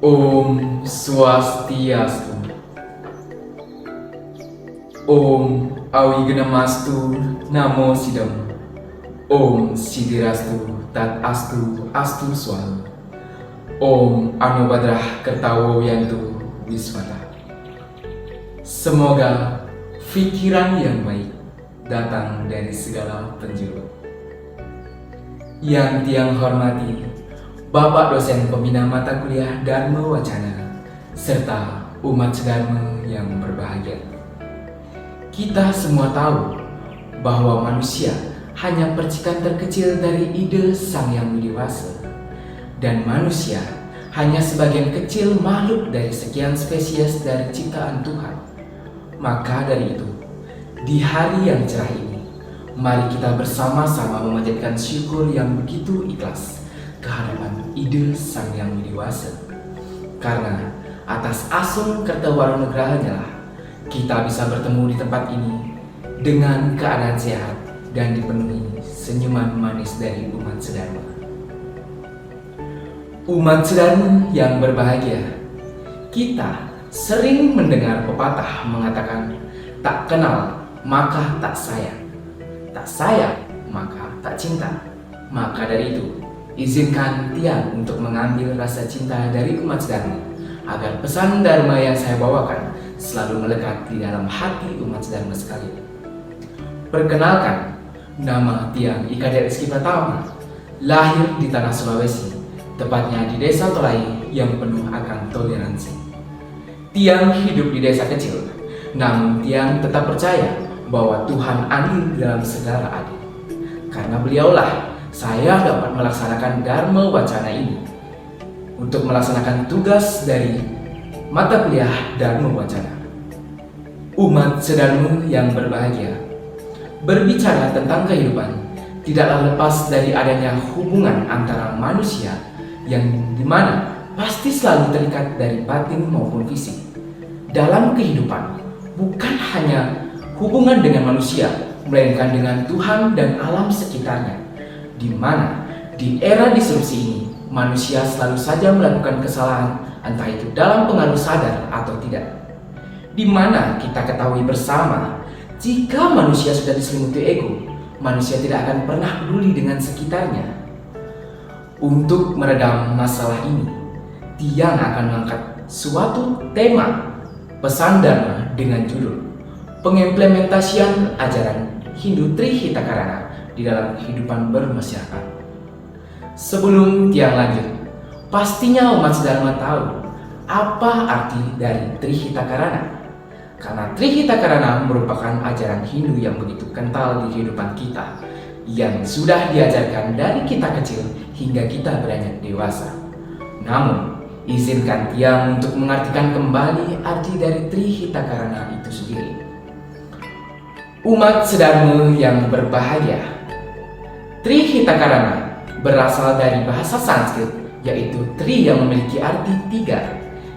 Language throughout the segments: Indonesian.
Om Swastiastu. Om Awigamastu Namo Sidam. Om Sidirastu Tat Astu Astu Swal. Om Anubadrah Kertawoyantu Wiswata. Semoga pikiran yang baik datang dari segala penjuru. Yang Tiang hormati Bapak dosen pembina mata kuliah Dharma Wacana serta umat sedharma yang berbahagia. Kita semua tahu bahwa manusia hanya percikan terkecil dari ide Sang Yang Widiwasa, dan manusia hanya sebagian kecil makhluk dari sekian spesies dari ciptaan Tuhan. Maka dari itu, di hari yang cerah ini, mari kita bersama-sama memanjatkan syukur yang begitu ikhlas kehadapan ide Sang Yang Widiwasa. Karena atas asun Kertawaronugrahanya lah kita bisa bertemu di tempat ini dengan keadaan sehat dan dipenuhi senyuman manis dari umat sedharma. Umat sedharma yang berbahagia, kita sering mendengar pepatah mengatakan tak kenal maka tak sayang, tak sayang maka tak cinta. Maka dari itu, izinkan Tiang untuk mengambil rasa cinta dari umat sedharma agar pesan Dharma yang saya bawakan selalu melekat di dalam hati umat sedharma sekalian. Perkenalkan, nama Tiang Ika Rizky Pratama, lahir di tanah Sulawesi, tepatnya di Desa Tolai yang penuh akan toleransi. Tiang hidup di desa kecil, namun Tiang tetap percaya bahwa Tuhan adil dalam segala adil. Karena beliaulah saya dapat melaksanakan Dharma Wacana ini untuk melaksanakan tugas dari mata kuliah Dharma Wacana. Umat sedharma yang berbahagia, berbicara tentang kehidupan tidaklah lepas dari adanya hubungan antara manusia yang dimana pasti selalu terikat dari batin maupun fisik. Dalam kehidupan bukan hanya hubungan dengan manusia, melainkan dengan Tuhan dan alam sekitarnya, di mana di era disrupsi ini manusia selalu saja melakukan kesalahan, entah itu dalam pengaruh sadar atau tidak. Di mana kita ketahui bersama, jika manusia sudah diselimuti ego, manusia tidak akan pernah peduli dengan sekitarnya. Untuk meredam masalah ini, Tiang akan mengangkat suatu tema pesan Dharma dengan judul pengimplementasian ajaran Hindu Trihitakarana di dalam kehidupan bermasyarakat. Sebelum Tiang lanjut, pastinya umat sedharma tahu apa arti dari Trihitakarana. Karena Trihitakarana merupakan ajaran Hindu yang begitu kental di kehidupan kita, yang sudah diajarkan dari kita kecil hingga kita beranjak dewasa. Namun, izinkan Tiang untuk mengartikan kembali arti dari Trihitakarana itu sendiri. Umat sedharma yang berbahagia, Trihitakarana berasal dari bahasa Sanskrit, yaitu Tri yang memiliki arti tiga,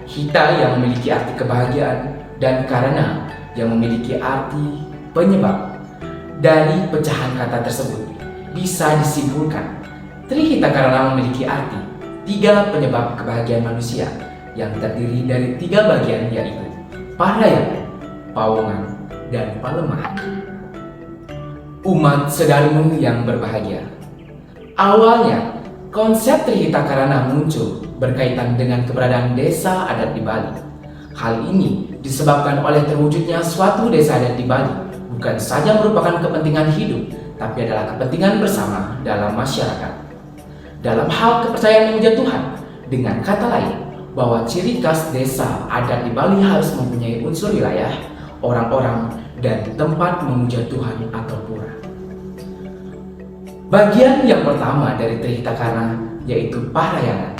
Hita yang memiliki arti kebahagiaan, dan Karana yang memiliki arti penyebab. Dari pecahan kata tersebut bisa disimpulkan Trihitakarana memiliki arti tiga penyebab kebahagiaan manusia yang terdiri dari tiga bagian, yaitu Parayangan, Pawongan, dan Palemahan. Umat sedharma yang berbahagia, awalnya konsep Trihitakarana muncul berkaitan dengan keberadaan desa adat di Bali. Hal ini disebabkan oleh terwujudnya suatu desa adat di Bali bukan saja merupakan kepentingan hidup, tapi adalah kepentingan bersama dalam masyarakat. Dalam hal kepercayaan memuja Tuhan, dengan kata lain, bahwa ciri khas desa adat di Bali harus mempunyai unsur wilayah, orang-orang, dan tempat memuja Tuhan atau pura. Bagian yang pertama dari Trihitakarana yaitu Parayangan.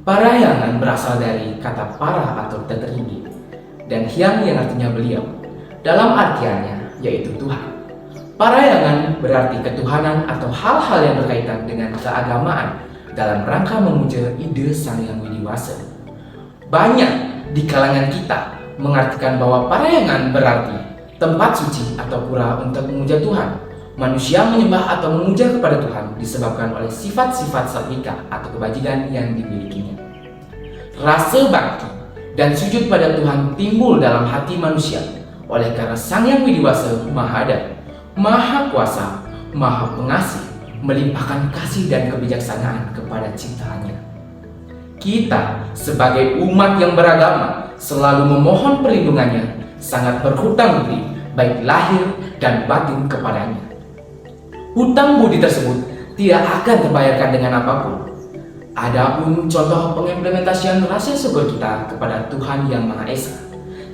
Parayangan berasal dari kata para atau tertinggi, dan hyang yang artinya beliau, dalam artiannya yaitu Tuhan. Parayangan berarti ketuhanan atau hal-hal yang berkaitan dengan keagamaan dalam rangka memuja ide Sang Yang Widiwasa. Banyak di kalangan kita mengartikan bahwa parayangan berarti tempat suci atau pura untuk memuja Tuhan. Manusia menyembah atau memuja kepada Tuhan disebabkan oleh sifat-sifat satvika atau kebajikan yang dimilikinya. rasa bakti, dan sujud pada Tuhan timbul dalam hati manusia oleh karena Sang Yang Widiwasa Maha Ada, Maha Kuasa, Maha Pengasih, melimpahkan kasih dan kebijaksanaan kepada ciptaannya. Kita sebagai umat yang beragama selalu memohon perlindungannya, sangat berhutang budi baik lahir dan batin kepadanya. Hutang budi tersebut tidak akan terbayarkan dengan apapun. Adapun contoh pengimplementasian rasa syukur kita kepada Tuhan Yang Maha Esa,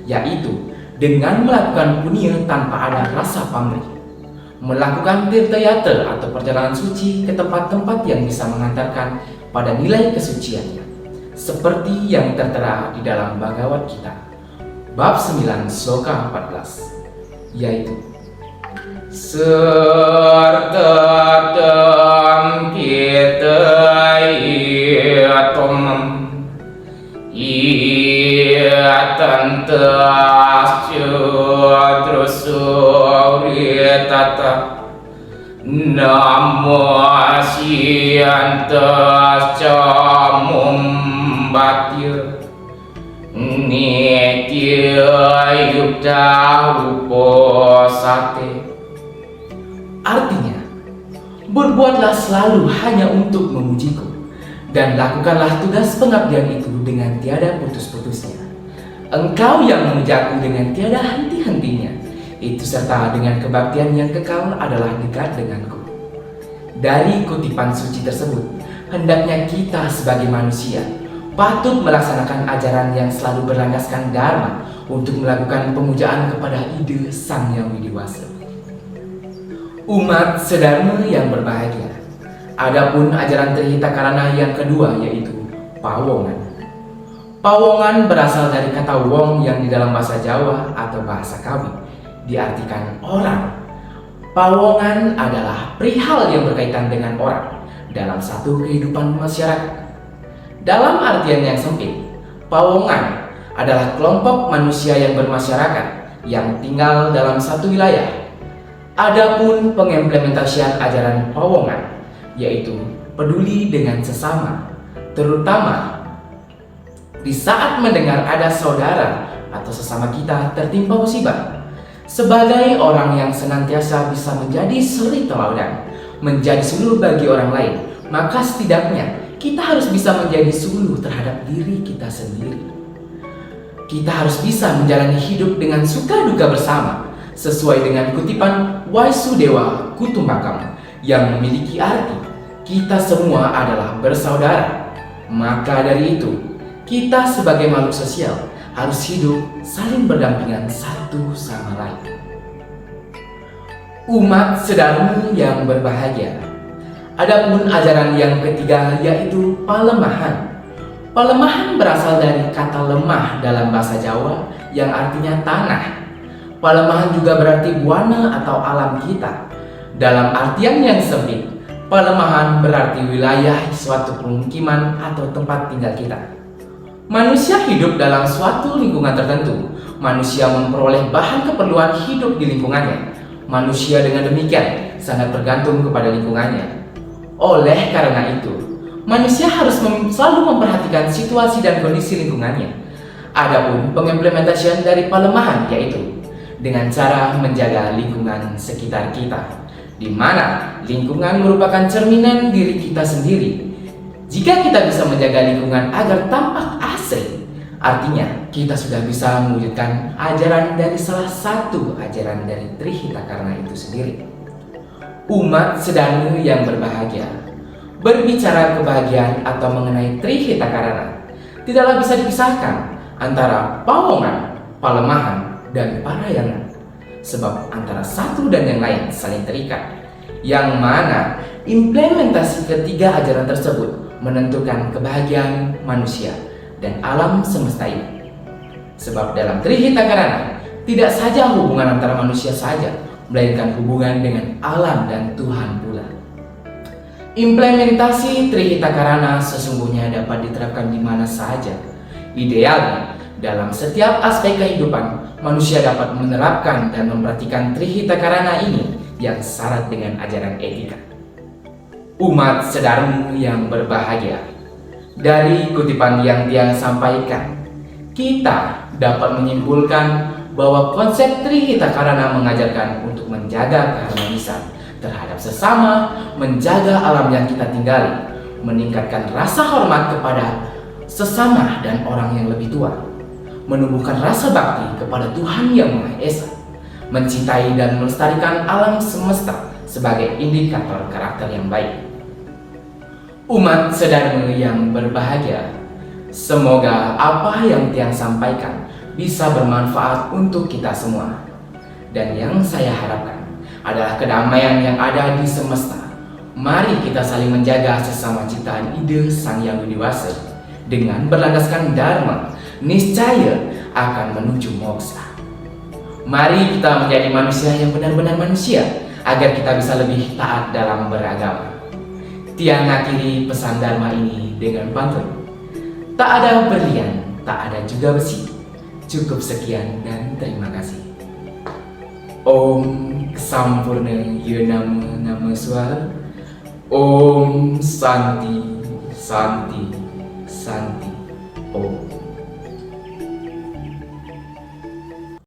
yaitu dengan melakukan punya tanpa ada rasa pamrih, melakukan tirtayatra atau perjalanan suci ke tempat-tempat yang bisa mengantarkan pada nilai kesuciannya, seperti yang tertera di dalam Bhagavad Gita bab 9 sloka 14, yaitu Sartatam kita iatum iatantasya drusuritata namasyantasya mumbatya nitya yukta uposate. Artinya, berbuatlah selalu hanya untuk memujiku, dan lakukanlah tugas pengabdian itu dengan tiada putus-putusnya. Engkau yang memujaku dengan tiada henti-hentinya, itu serta dengan kebaktian yang kekal adalah dekat denganku. Dari kutipan suci tersebut, hendaknya kita sebagai manusia patut melaksanakan ajaran yang selalu berlandaskan dharma untuk melakukan pemujaan kepada ide Sang Yang Widiwasa. Umat sedharma yang berbahagia. Adapun ajaran Trihitakarana yang kedua yaitu Pawongan. Pawongan berasal dari kata wong yang di dalam bahasa Jawa atau bahasa Kawi diartikan orang. Pawongan adalah perihal yang berkaitan dengan orang dalam satu kehidupan masyarakat. Dalam artian yang sempit, Pawongan adalah kelompok manusia yang bermasyarakat yang tinggal dalam satu wilayah. Adapun pengimplementasian ajaran Pawongan yaitu peduli dengan sesama, terutama di saat mendengar ada saudara atau sesama kita tertimpa musibah. Sebagai orang yang senantiasa bisa menjadi suri teladan, menjadi suluh bagi orang lain, maka setidaknya kita harus bisa menjadi suluh terhadap diri kita sendiri. Kita harus bisa menjalani hidup dengan suka duka bersama, sesuai dengan kutipan Waisudewa Kutumbakam yang memiliki arti kita semua adalah bersaudara. Maka dari itu, kita sebagai makhluk sosial harus hidup saling berdampingan satu sama lain. Umat sedharma yang berbahagia. Adapun ajaran yang ketiga yaitu Palemahan. Palemahan berasal dari kata lemah dalam bahasa Jawa yang artinya tanah. Palemahan juga berarti buana atau alam kita. Dalam artian yang sempit, Palemahan berarti wilayah suatu pemukiman atau tempat tinggal kita. Manusia hidup dalam suatu lingkungan tertentu. Manusia memperoleh bahan keperluan hidup di lingkungannya. Manusia dengan demikian sangat bergantung kepada lingkungannya. Oleh karena itu, manusia harus selalu memperhatikan situasi dan kondisi lingkungannya. Adapun pengimplementasian dari Palemahan yaitu dengan cara menjaga lingkungan sekitar kita, di mana lingkungan merupakan cerminan diri kita sendiri. Jika kita bisa menjaga lingkungan agar tampak asri, artinya kita sudah bisa mewujudkan ajaran dari salah satu ajaran dari Trihitakarana itu sendiri. Umat sedharma yang berbahagia. Berbicara kebahagiaan atau mengenai Trihitakarana tidaklah bisa dipisahkan antara Pawongan, Palemahan, dan Parayangan, sebab antara satu dan yang lain saling terikat, yang mana implementasi ketiga ajaran tersebut menentukan kebahagiaan manusia dan alam semesta ini. Sebab dalam Trihitakarana tidak saja hubungan antara manusia saja, melainkan hubungan dengan alam dan Tuhan pula. Implementasi Trihitakarana sesungguhnya dapat diterapkan di mana saja. Idealnya, dalam setiap aspek kehidupan, manusia dapat menerapkan dan memperhatikan Trihitakarana ini yang syarat dengan ajaran etika. Umat sedharma yang berbahagia. Dari kutipan yang Tiang sampaikan, kita dapat menyimpulkan bahwa konsep Trihita Karana mengajarkan untuk menjaga keharmonisan terhadap sesama, menjaga alam yang kita tinggali, meningkatkan rasa hormat kepada sesama dan orang yang lebih tua, menumbuhkan rasa bakti kepada Tuhan Yang Maha Esa, mencintai dan melestarikan alam semesta sebagai indikator karakter yang baik. Umat Sedharma yang berbahagia, semoga apa yang Tiang sampaikan bisa bermanfaat untuk kita semua. Dan yang saya harapkan adalah kedamaian yang ada di semesta. Mari kita saling menjaga sesama ciptaan ide Sang Yang Widiwasa. Dengan berlandaskan Dharma, niscaya akan menuju moksa. Mari kita menjadi manusia yang benar-benar manusia, agar kita bisa lebih taat dalam beragama. Tiang akhiri pesan Dharma ini dengan pantun. Tak ada berlian, tak ada juga besi. Cukup sekian dan terima kasih. Om Sampurna Yonama Nama Swara. Om Santi Santi Santi Om.